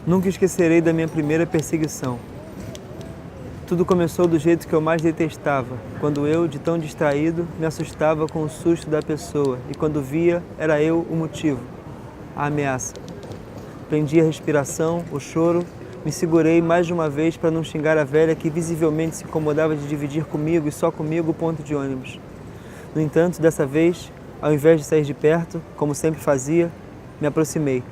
Nunca esquecerei da minha primeira perseguição. Tudo começou do jeito que eu mais detestava, quando eu, de tão distraído, me assustava com o susto da pessoa e quando via, era eu o motivo, a ameaça. Prendi a respiração, o choro, me segurei mais de uma vez para não xingar a velha que visivelmente se incomodava de dividir comigo e só comigo o ponto de ônibus. No entanto, dessa vez, ao invés de sair de perto, como sempre fazia, me aproximei.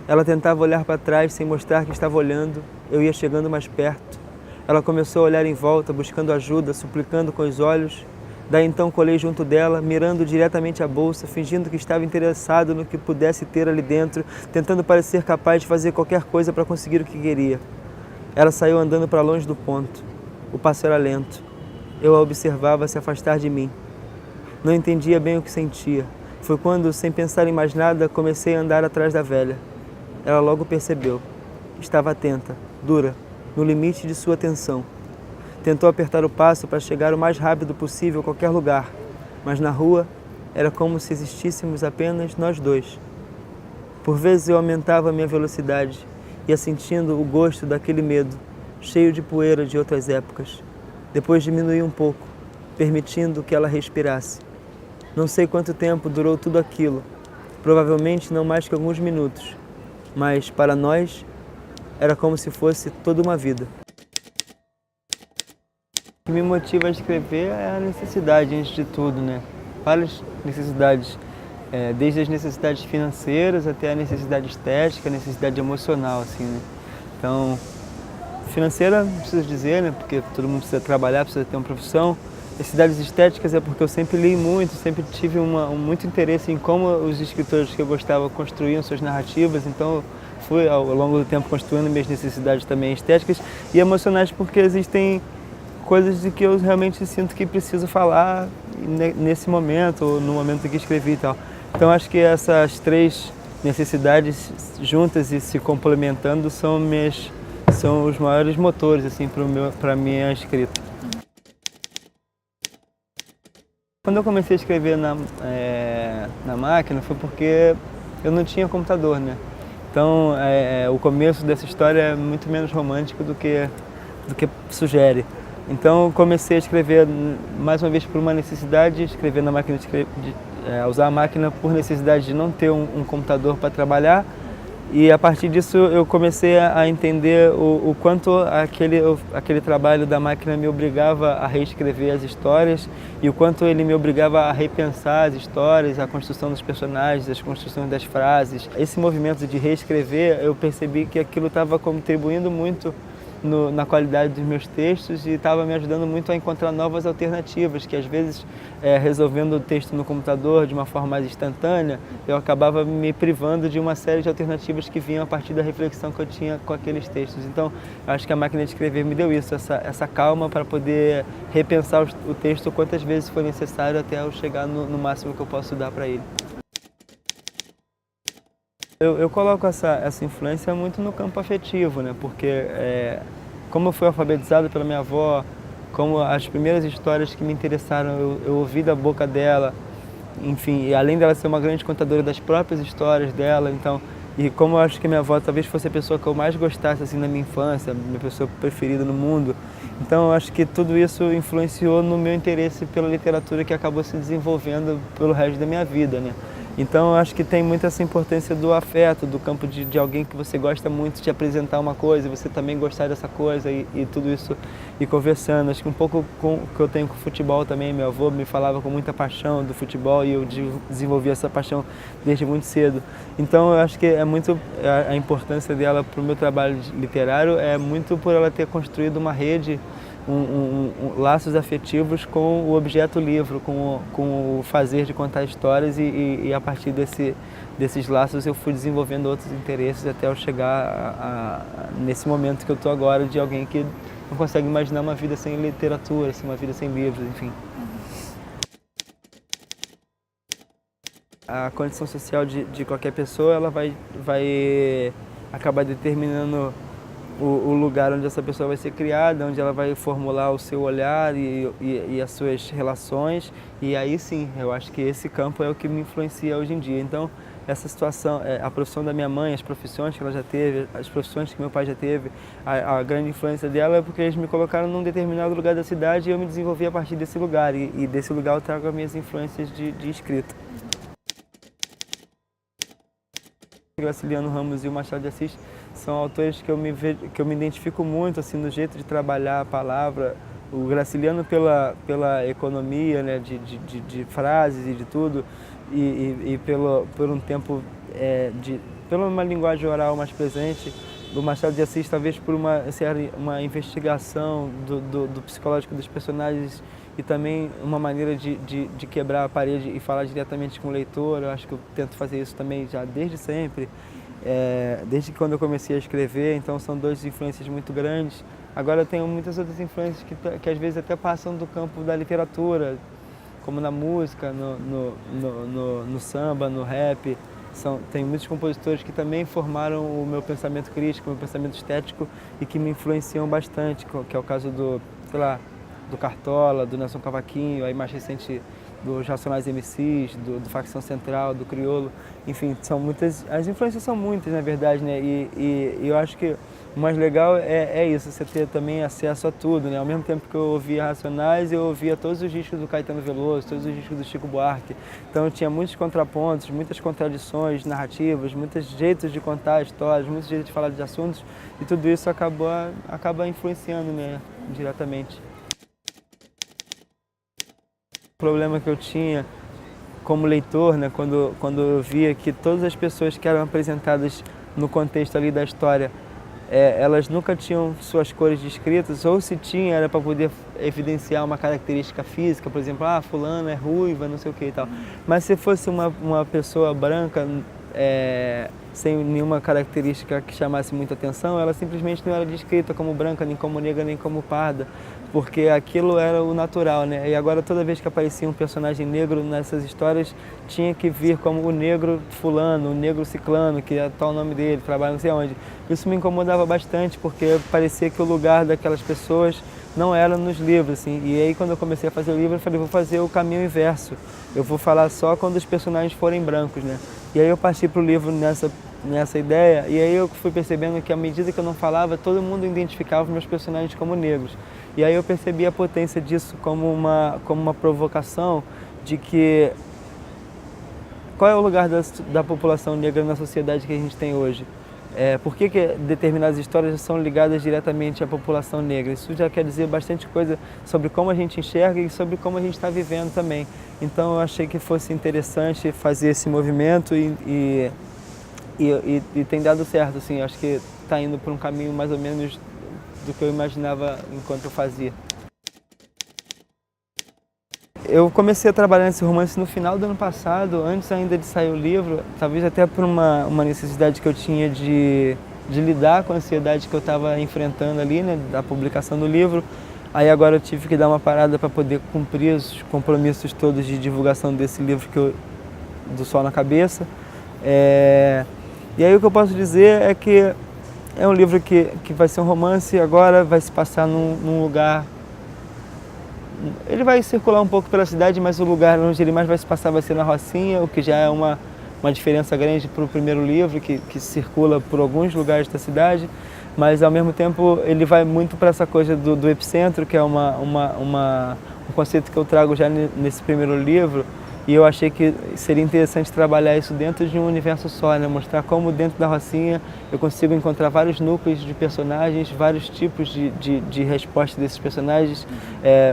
Ela tentava olhar para trás sem mostrar que estava olhando, eu ia chegando mais perto. Ela começou a olhar em volta, buscando ajuda, suplicando com os olhos. Daí então colei junto dela, mirando diretamente a bolsa, fingindo que estava interessado no que pudesse ter ali dentro, tentando parecer capaz de fazer qualquer coisa para conseguir o que queria. Ela saiu andando para longe do ponto. O passo era lento. Eu a observava se afastar de mim. Não entendia bem o que sentia. Foi quando, sem pensar em mais nada, comecei a andar atrás da velha. Ela logo percebeu. Estava atenta, dura, no limite de sua atenção. Tentou apertar o passo para chegar o mais rápido possível a qualquer lugar, mas na rua era como se existíssemos apenas nós dois. Por vezes eu aumentava minha velocidade, ia sentindo o gosto daquele medo, cheio de poeira de outras épocas. Depois diminuí um pouco, permitindo que ela respirasse. Não sei quanto tempo durou tudo aquilo, provavelmente não mais que alguns minutos, mas para nós era como se fosse toda uma vida. O que me motiva a escrever é a necessidade, antes de tudo, né? Várias necessidades, desde as necessidades financeiras até a necessidade estética, a necessidade emocional, assim, né? Então, financeira, não preciso dizer, né? Porque todo mundo precisa trabalhar, precisa ter uma profissão. Necessidades estéticas é porque eu sempre li muito, sempre tive muito interesse em como os escritores que eu gostava construíam suas narrativas, então fui ao longo do tempo construindo minhas necessidades também estéticas e emocionais porque existem coisas de que eu realmente sinto que preciso falar nesse momento, ou no momento que escrevi e tal. Então acho que essas três necessidades juntas e se complementando são os maiores motores assim, para a minha escrita. Quando eu comecei a escrever na máquina foi porque eu não tinha computador, né? Então o começo dessa história é muito menos romântico do que sugere. Então eu comecei a escrever mais uma vez por uma necessidade, escrever na máquina, usar a máquina por necessidade de não ter um computador para trabalhar. E a partir disso eu comecei a entender o quanto aquele trabalho da máquina me obrigava a reescrever as histórias e o quanto ele me obrigava a repensar as histórias, a construção dos personagens, as construções das frases. Esse movimento de reescrever, eu percebi que aquilo estava contribuindo muito na qualidade dos meus textos e estava me ajudando muito a encontrar novas alternativas, que às vezes, resolvendo o texto no computador de uma forma mais instantânea, eu acabava me privando de uma série de alternativas que vinham a partir da reflexão que eu tinha com aqueles textos. Então, acho que a máquina de escrever me deu isso, essa calma para poder repensar o texto quantas vezes for necessário até eu chegar no máximo que eu posso dar para ele. Eu coloco essa influência muito no campo afetivo, né? Porque como eu fui alfabetizado pela minha avó, como as primeiras histórias que me interessaram eu ouvi da boca dela, enfim, e além dela ser uma grande contadora das próprias histórias dela, então, e como eu acho que minha avó talvez fosse a pessoa que eu mais gostasse assim na minha infância, minha pessoa preferida no mundo, então eu acho que tudo isso influenciou no meu interesse pela literatura que acabou se desenvolvendo pelo resto da minha vida, né? Então eu acho que tem muito essa importância do afeto, do campo de alguém que você gosta muito de apresentar uma coisa, você também gostar dessa coisa e tudo isso ir conversando. Acho que um pouco com o que eu tenho com o futebol também, meu avô me falava com muita paixão do futebol e eu desenvolvi essa paixão desde muito cedo. Então eu acho que é muito a importância dela para o meu trabalho literário é muito por ela ter construído uma rede, laços afetivos com o objeto livro, com o fazer de contar histórias e a partir desses laços eu fui desenvolvendo outros interesses até eu chegar nesse momento que eu estou agora de alguém que não consegue imaginar uma vida sem literatura, assim, uma vida sem livros, enfim. A condição social de qualquer pessoa ela vai acabar determinando o lugar onde essa pessoa vai ser criada, onde ela vai formular o seu olhar e as suas relações. E aí sim, eu acho que esse campo é o que me influencia hoje em dia. Então, essa situação, a profissão da minha mãe, as profissões que ela já teve, as profissões que meu pai já teve, a grande influência dela é porque eles me colocaram num determinado lugar da cidade e eu me desenvolvi a partir desse lugar. E desse lugar eu trago as minhas influências de escrita. Graciliano Ramos e o Machado de Assis são autores que eu me identifico muito assim, no jeito de trabalhar a palavra. O Graciliano pela economia, né, de frases e de tudo, e por um tempo, pela uma linguagem oral mais presente. O Machado de Assis talvez por uma investigação do psicológico dos personagens e também uma maneira de quebrar a parede e falar diretamente com o leitor. Eu acho que eu tento fazer isso também já desde sempre, desde quando eu comecei a escrever, então são duas influências muito grandes. Agora eu tenho muitas outras influências que às vezes até passam do campo da literatura, como na música, no samba, no rap. Tem muitos compositores que também formaram o meu pensamento crítico, o meu pensamento estético e que me influenciam bastante, que é o caso sei lá, do Cartola, do Nelson Cavaquinho, aí mais recente dos Racionais MCs, do Facção Central, do Criolo. Enfim, são muitas, as influências são muitas, na verdade, né? E eu acho que o mais legal é isso, você ter também acesso a tudo, né? Ao mesmo tempo que eu ouvia Racionais, eu ouvia todos os discos do Caetano Veloso, todos os discos do Chico Buarque. Então eu tinha muitos contrapontos, muitas contradições narrativas, muitos jeitos de contar histórias, muitos jeitos de falar de assuntos, e tudo isso acaba influenciando, né, diretamente. O problema que eu tinha como leitor, né, quando eu via que todas as pessoas que eram apresentadas no contexto ali da história, elas nunca tinham suas cores descritas, ou se tinha era para poder evidenciar uma característica física, por exemplo, fulana é ruiva, não sei o que e tal. Mas se fosse uma pessoa branca, sem nenhuma característica que chamasse muita atenção, ela simplesmente não era descrita como branca, nem como negra, nem como parda, porque aquilo era o natural, né? E agora toda vez que aparecia um personagem negro nessas histórias, tinha que vir como o negro fulano, o negro ciclano, que é tal o nome dele, trabalha não sei onde. Isso me incomodava bastante, porque parecia que o lugar daquelas pessoas não era nos livros, assim. E aí quando eu comecei a fazer o livro, eu falei, vou fazer o caminho inverso. Eu vou falar só quando os personagens forem brancos, né? E aí eu parti para o livro nessa ideia, e aí eu fui percebendo que à medida que eu não falava, todo mundo identificava os meus personagens como negros. E aí eu percebi a potência disso como uma provocação de que qual é o lugar da população negra na sociedade que a gente tem hoje? Por que determinadas histórias são ligadas diretamente à população negra? Isso já quer dizer bastante coisa sobre como a gente enxerga e sobre como a gente está vivendo também. Então eu achei que fosse interessante fazer esse movimento e tem dado certo, assim. Acho que está indo por um caminho mais ou menos do que eu imaginava enquanto eu fazia. Eu comecei a trabalhar nesse romance no final do ano passado, antes ainda de sair o livro, talvez até por uma necessidade que eu tinha de lidar com a ansiedade que eu estava enfrentando ali, né, da publicação do livro. Aí agora eu tive que dar uma parada para poder cumprir os compromissos todos de divulgação desse livro do Sol na Cabeça. E aí o que eu posso dizer é que é um livro que vai ser um romance, agora vai se passar num lugar. Ele vai circular um pouco pela cidade, mas o lugar onde ele mais vai se passar vai ser na Rocinha, o que já é uma diferença grande para o primeiro livro, que circula por alguns lugares da cidade, mas ao mesmo tempo ele vai muito para essa coisa do epicentro, que é um conceito que eu trago já nesse primeiro livro. E eu achei que seria interessante trabalhar isso dentro de um universo só, né? Mostrar como dentro da Rocinha eu consigo encontrar vários núcleos de personagens, vários tipos de resposta desses personagens,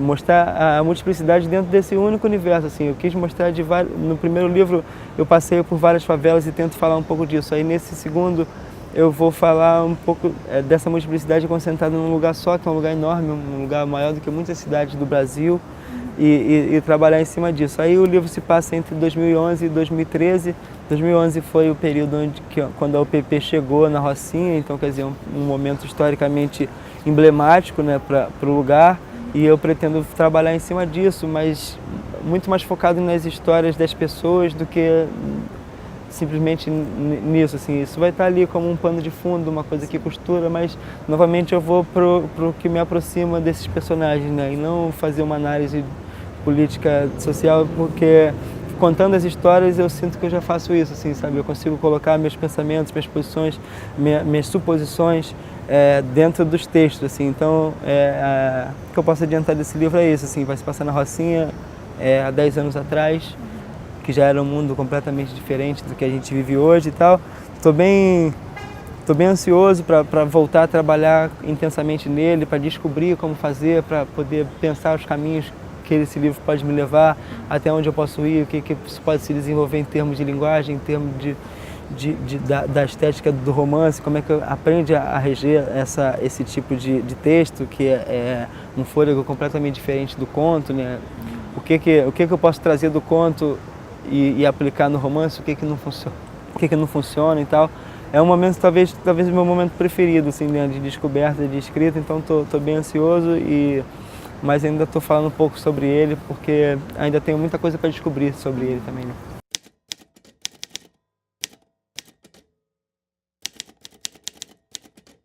mostrar a multiplicidade dentro desse único universo, assim. Eu quis mostrar no primeiro livro eu passeio por várias favelas e tento falar um pouco disso. Aí nesse segundo eu vou falar um pouco dessa multiplicidade concentrada num lugar só, que é um lugar enorme, um lugar maior do que muitas cidades do Brasil. E trabalhar em cima disso. Aí o livro se passa entre 2011 e 2013. 2011 foi o período quando a UPP chegou na Rocinha, então quer dizer, um momento historicamente emblemático, né, para o lugar, e eu pretendo trabalhar em cima disso, mas muito mais focado nas histórias das pessoas do que simplesmente nisso, assim. Isso vai estar ali como um pano de fundo, uma coisa que costura, mas novamente eu vou pro que me aproxima desses personagens, né, e não fazer uma análise política social, porque contando as histórias, eu sinto que eu já faço isso, assim, sabe? Eu consigo colocar meus pensamentos, minhas posições, minhas suposições dentro dos textos, assim. Então, o que eu posso adiantar desse livro é isso, assim, vai se passar na Rocinha, há 10 anos atrás, que já era um mundo completamente diferente do que a gente vive hoje e tal. Tô bem ansioso para voltar a trabalhar intensamente nele, para descobrir como fazer, para poder pensar os caminhos que esse livro pode me levar, até onde eu posso ir, o que isso pode se desenvolver em termos de linguagem, em termos da estética do romance, como é que aprende a reger esse tipo de texto, que é um fôlego completamente diferente do conto, né? O que eu posso trazer do conto e aplicar no romance, o que não funciona e tal. É um momento, talvez o meu momento preferido, assim, né, de descoberta, de escrita, então tô bem ansioso, mas ainda estou falando um pouco sobre ele, porque ainda tenho muita coisa para descobrir sobre ele também, né?